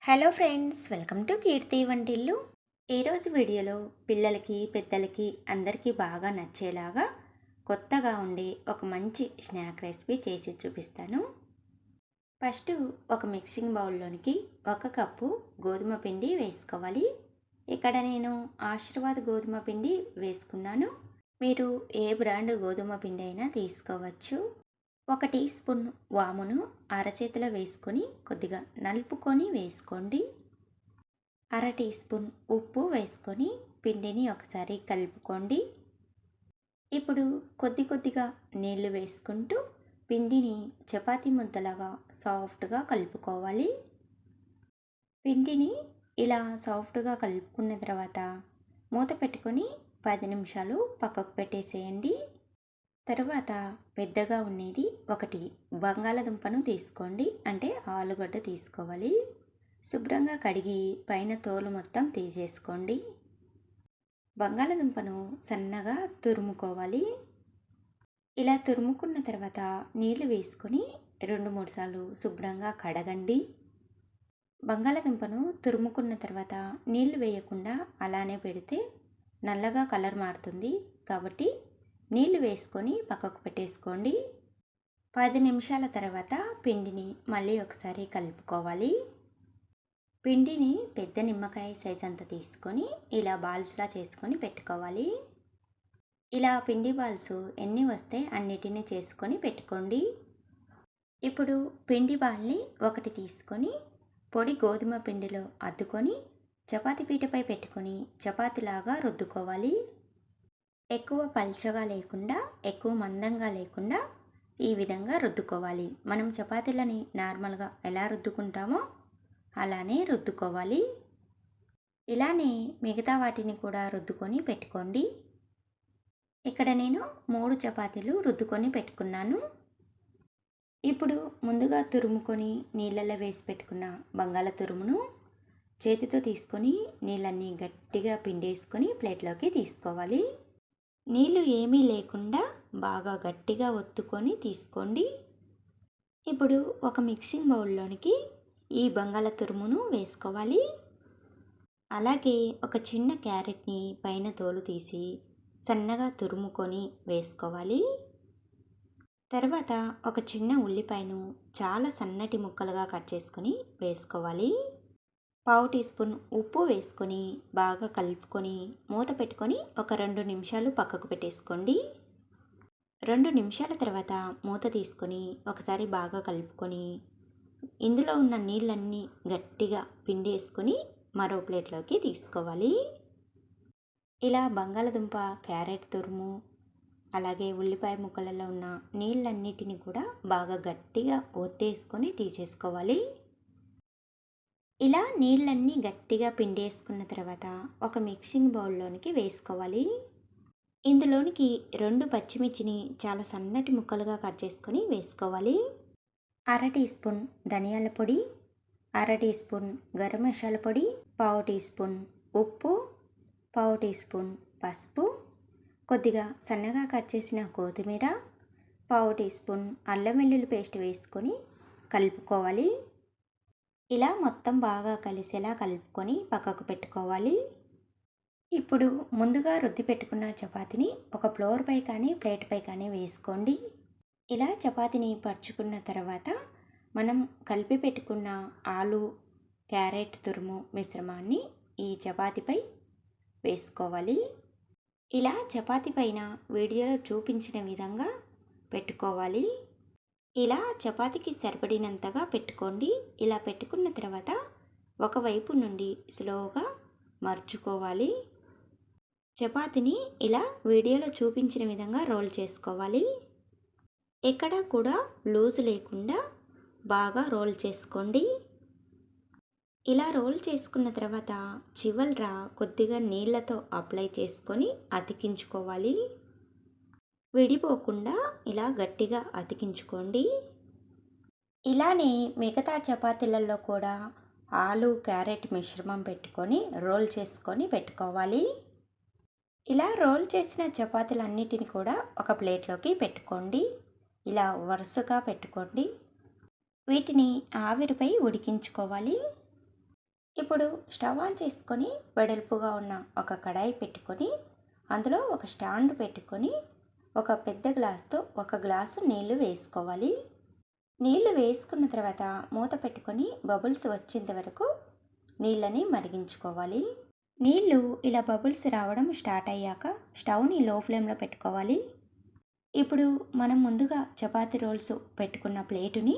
Hello friends, welcome to కీర్తి వంటిల్లు. ఈరోజు వీడియోలో పిల్లలకి పెద్దలకి అందరికీ బాగా నచ్చేలాగా కొత్తగా ఉండే ఒక మంచి స్నాక్ రెసిపీ చేసి చూపిస్తాను. ఫస్ట్ ఒక మిక్సింగ్ బౌల్లోనికి 1 కప్పు గోధుమ పిండి వేసుకోవాలి. ఇక్కడ నేను ఆశీర్వాద్ గోధుమ పిండి వేసుకున్నాను. మీరు ఏ బ్రాండ్ గోధుమ పిండి అయినా తీసుకోవచ్చు. 1 టీ స్పూన్ వామును అరచేతిలో వేసుకొని కొద్దిగా నలుపుకొని వేసుకోండి. 1/2 టీ స్పూన్ ఉప్పు వేసుకొని పిండిని ఒకసారి కలుపుకోండి. ఇప్పుడు కొద్ది కొద్దిగా నీళ్లు వేసుకుంటూ పిండిని చపాతీ ముద్దలాగా సాఫ్ట్గా కలుపుకోవాలి. పిండిని ఇలా సాఫ్ట్గా కలుపుకున్న తర్వాత మూత పెట్టుకొని 10 నిమిషాలు పక్కకు పెట్టేసేయండి. తరువాత పెద్దగా ఉండేది 1 బంగాళదుంపను తీసుకోండి, అంటే ఆలుగడ్డ తీసుకోవాలి. శుభ్రంగా కడిగి పైన తోలు మొత్తం తీసేసుకోండి. బంగాళదుంపను సన్నగా తురుముకోవాలి. ఇలా తురుముకున్న తర్వాత నీళ్లు వేసుకొని 2-3 సార్లు శుభ్రంగా కడగండి. బంగాళదుంపను తురుముకున్న తర్వాత నీళ్లు వేయకుండా అలానే పెడితే నల్లగా కలర్ మారుతుంది, కాబట్టి నీళ్లు వేసుకొని పక్కకు పెట్టేసుకోండి. 10 నిమిషాల తర్వాత పిండిని మళ్ళీ ఒకసారి కలుపుకోవాలి. పిండిని పెద్ద నిమ్మకాయ సైజ్ అంతా తీసుకొని ఇలా బాల్స్లా చేసుకొని పెట్టుకోవాలి. ఇలా పిండి బాల్స్ ఎన్ని వస్తే అన్నిటినీ చేసుకొని పెట్టుకోండి. ఇప్పుడు పిండి బాల్ని ఒకటి తీసుకొని పొడి గోధుమ పిండిలో అద్దుకొని చపాతీ పీటపై పెట్టుకొని చపాతీలాగా రుద్దుకోవాలి. ఎక్కువ పల్చగా లేకుండా ఎక్కువ మందంగా లేకుండా ఈ విధంగా రుద్దుకోవాలి. మనం చపాతీలని నార్మల్గా ఎలా రుద్దుకుంటామో అలానే రుద్దుకోవాలి. ఇలానే మిగతా వాటిని కూడా రుద్దుకొని పెట్టుకోండి. ఇక్కడ నేను 3 చపాతీలు రుద్దుకొని పెట్టుకున్నాను. ఇప్పుడు ముందుగా తురుముకొని నీళ్ళల్లో వేసి పెట్టుకున్న బంగాళ తురుమును చేతితో తీసుకొని నీళ్ళన్నీ గట్టిగా పిండేసుకొని ప్లేట్లోకి తీసుకోవాలి. నీళ్ళు ఏమీ లేకుండా బాగా గట్టిగా ఒత్తుకొని తీసుకోండి. ఇప్పుడు ఒక మిక్సింగ్ బౌల్లోనికి ఈ బంగాళ తురుమును వేసుకోవాలి. అలాగే ఒక చిన్న క్యారెట్ని పైన తోలు తీసి సన్నగా తురుముకొని వేసుకోవాలి. తర్వాత ఒక చిన్న ఉల్లిపాయను చాలా సన్నటి ముక్కలుగా కట్ చేసుకొని వేసుకోవాలి. 1/2 టీ స్పూన్ ఉప్పు వేసుకొని బాగా కలుపుకొని మూత పెట్టుకొని ఒక 2 నిమిషాలు పక్కకు పెట్టేసుకోండి. 2 నిమిషాల తర్వాత మూత తీసుకొని ఒకసారి బాగా కలుపుకొని ఇందులో ఉన్న నీళ్ళన్నీ గట్టిగా పిండేసుకొని మరో ప్లేట్లోకి తీసుకోవాలి. ఇలా బంగాళదుంప, క్యారెట్ తురుము అలాగే ఉల్లిపాయ ముక్కలలో ఉన్న నీళ్ళన్నిటిని కూడా బాగా గట్టిగా ఒత్తేసుకొని తీసేసుకోవాలి. ఇలా నీళ్ళన్నీ గట్టిగా పిండేసుకున్న తర్వాత ఒక మిక్సింగ్ బౌల్లోనికి వేసుకోవాలి. ఇందులోనికి 2 పచ్చిమిర్చిని చాలా సన్నటి ముక్కలుగా కట్ చేసుకొని వేసుకోవాలి. 1/2 టీ స్పూన్ ధనియాల పొడి, 1/2 టీ స్పూన్ గరం మసాలా పొడి, 1/2 టీ స్పూన్ ఉప్పు, 1/2 టీ స్పూన్ పసుపు, కొద్దిగా సన్నగా కట్ చేసిన కొత్తిమీర, 1/2 టీ స్పూన్ అల్లం వెల్లుల్లి పేస్ట్ వేసుకొని కలుపుకోవాలి. ఇలా మొత్తం బాగా కలిసేలా కలుపుకొని పక్కకు పెట్టుకోవాలి. ఇప్పుడు ముందుగా రుద్ది పెట్టుకున్న చపాతీని ఒక ఫ్లోర్పై కానీ ప్లేట్పై కానీ వేసుకోండి. ఇలా చపాతీని పరుచుకున్న తర్వాత మనం కలిపి పెట్టుకున్న ఆలు, క్యారెట్ తురుము మిశ్రమాన్ని ఈ చపాతీపై వేసుకోవాలి. ఇలా చపాతీ పైన వీడియోలో చూపించిన విధంగా పెట్టుకోవాలి. ఇలా చపాతీకి సరిపడినంతగా పెట్టుకోండి. ఇలా పెట్టుకున్న తర్వాత ఒకవైపు నుండి స్లోగా మర్చుకోవాలి. చపాతీని ఇలా వీడియోలో చూపించిన విధంగా రోల్ చేసుకోవాలి. ఎక్కడా కూడా లూజ్ లేకుండా బాగా రోల్ చేసుకోండి. ఇలా రోల్ చేసుకున్న తర్వాత చివర కొద్దిగా నీళ్ళతో అప్లై చేసుకొని అతికించుకోవాలి. విడిపోకుండా ఇలా గట్టిగా అతికించుకోండి. ఇలానే మిగతా చపాతీలలో కూడా ఆలు, క్యారెట్ మిశ్రమం పెట్టుకొని రోల్ చేసుకొని పెట్టుకోవాలి. ఇలా రోల్ చేసిన చపాతీలన్నిటిని కూడా ఒక ప్లేట్లోకి పెట్టుకోండి. ఇలా వరుసగా పెట్టుకోండి. వీటిని ఆవిరిపై ఉడికించుకోవాలి. ఇప్పుడు స్టవ్ ఆన్ చేసుకొని వెడల్పుగా ఉన్న ఒక కడాయి పెట్టుకొని అందులో ఒక స్టాండ్ పెట్టుకొని ఒక పెద్ద గ్లాస్తో ఒక గ్లాసు నీళ్లు వేసుకోవాలి. నీళ్లు వేసుకున్న తర్వాత మూత పెట్టుకొని బబుల్స్ వచ్చేంత వరకు నీళ్ళని మరిగించుకోవాలి. నీళ్ళు ఇలా బబుల్స్ రావడం స్టార్ట్ అయ్యాక స్టవ్ని లో ఫ్లేమ్లో పెట్టుకోవాలి. ఇప్పుడు మనం ముందుగా చపాతీ రోల్స్ పెట్టుకున్న ప్లేటుని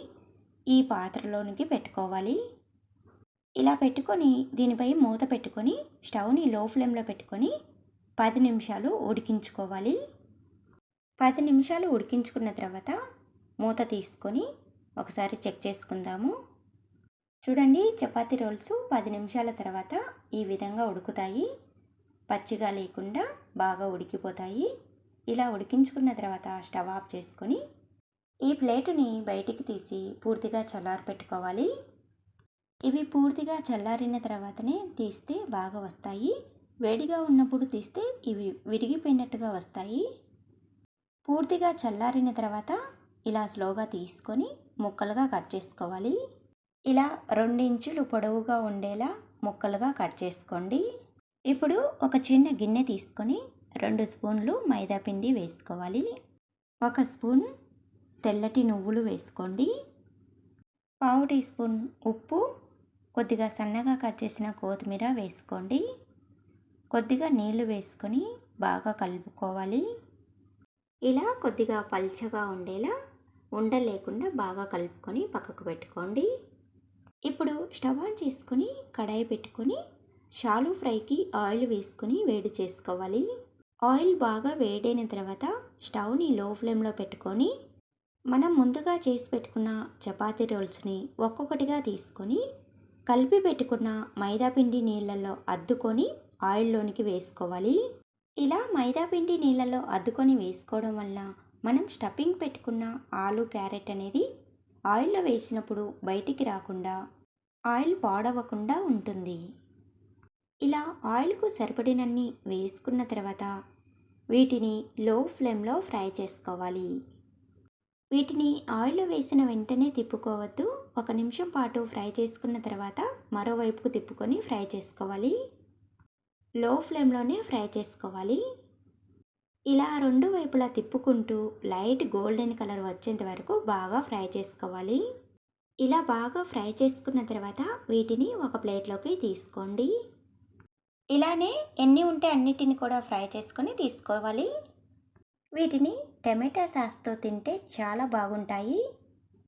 ఈ పాత్రలోనికి పెట్టుకోవాలి. ఇలా పెట్టుకొని దీనిపై మూత పెట్టుకొని స్టవ్ని లో ఫ్లేమ్లో పెట్టుకొని 10 నిమిషాలు ఉడికించుకోవాలి. 10 నిమిషాలు ఉడికించుకున్న తర్వాత మూత తీసుకొని ఒకసారి చెక్ చేసుకుందాము. చూడండి, చపాతీ రోల్స్ 10 నిమిషాల తర్వాత ఈ విధంగా ఉడుకుతాయి. పచ్చిగా లేకుండా బాగా ఉడికిపోతాయి. ఇలా ఉడికించుకున్న తర్వాత స్టవ్ ఆఫ్ చేసుకొని ఈ ప్లేటుని బయటికి తీసి పూర్తిగా చల్లారపెట్టుకోవాలి. ఇవి పూర్తిగా చల్లారిన తర్వాతనే తీస్తే బాగా వస్తాయి. వేడిగా ఉన్నప్పుడు తీస్తే ఇవి విరిగిపోయినట్టుగా వస్తాయి. పూర్తిగా చల్లారిన తర్వాత ఇలా స్లోగా తీసుకొని ముక్కలుగా కట్ చేసుకోవాలి. ఇలా 2 ఇంచులు పొడవుగా ఉండేలా ముక్కలుగా కట్ చేసుకోండి. ఇప్పుడు ఒక చిన్న గిన్నె తీసుకొని 2 స్పూన్లు మైదా పిండి వేసుకోవాలి. 1 స్పూన్ తెల్లటి నువ్వులు వేసుకోండి. 1/2 టీ స్పూన్ ఉప్పు, కొద్దిగా సన్నగా కట్ చేసిన కొత్తిమీర వేసుకోండి. కొద్దిగా నీళ్లు వేసుకొని బాగా కలుపుకోవాలి. ఇలా కొద్దిగా పల్చగా ఉండేలా ఉండలు లేకుండా బాగా కలుపుకొని పక్కకు పెట్టుకోండి. ఇప్పుడు స్టవ్ ఆన్ చేసుకొని కడాయి పెట్టుకొని షాలో ఫ్రైకి ఆయిల్ వేసుకొని వేడి చేసుకోవాలి. ఆయిల్ బాగా వేడైన తర్వాత స్టవ్ని లో ఫ్లేమ్లో పెట్టుకొని మనం ముందుగా చేసి పెట్టుకున్న చపాతీ రోల్స్ని ఒక్కొక్కటిగా తీసుకొని కలిపి పెట్టుకున్న మైదాపిండి నీళ్ళల్లో అద్దుకొని ఆయిల్లోనికి వేసుకోవాలి. ఇలా మైదాపిండి నీళ్ళల్లో అద్దుకొని వేసుకోవడం వల్ల మనం స్టఫింగ్ పెట్టుకున్న ఆలు క్యారెట్ అనేది ఆయిల్లో వేసినప్పుడు బయటికి రాకుండా ఆయిల్ పాడవకుండా ఉంటుంది. ఇలా ఆయిల్కు సరిపడినన్ని వేసుకున్న తర్వాత వీటిని లో ఫ్లేమ్లో ఫ్రై చేసుకోవాలి. వీటిని ఆయిల్లో వేసిన వెంటనే తిప్పుకోవద్దు. 1 నిమిషం పాటు ఫ్రై చేసుకున్న తర్వాత మరోవైపుకు తిప్పుకొని ఫ్రై చేసుకోవాలి. లో ఫ్లేమ్లోనే ఫ్రై చేసుకోవాలి. ఇలా 2 వైపులా తిప్పుకుంటూ లైట్ గోల్డెన్ కలర్ వచ్చేంత వరకు బాగా ఫ్రై చేసుకోవాలి. ఇలా బాగా ఫ్రై చేసుకున్న తర్వాత వీటిని ఒక ప్లేట్లోకి తీసుకోండి. ఇలానే ఎన్ని ఉంటే అన్నిటిని కూడా ఫ్రై చేసుకొని తీసుకోవాలి. వీటిని టమాటా సాస్తో తింటే చాలా బాగుంటాయి.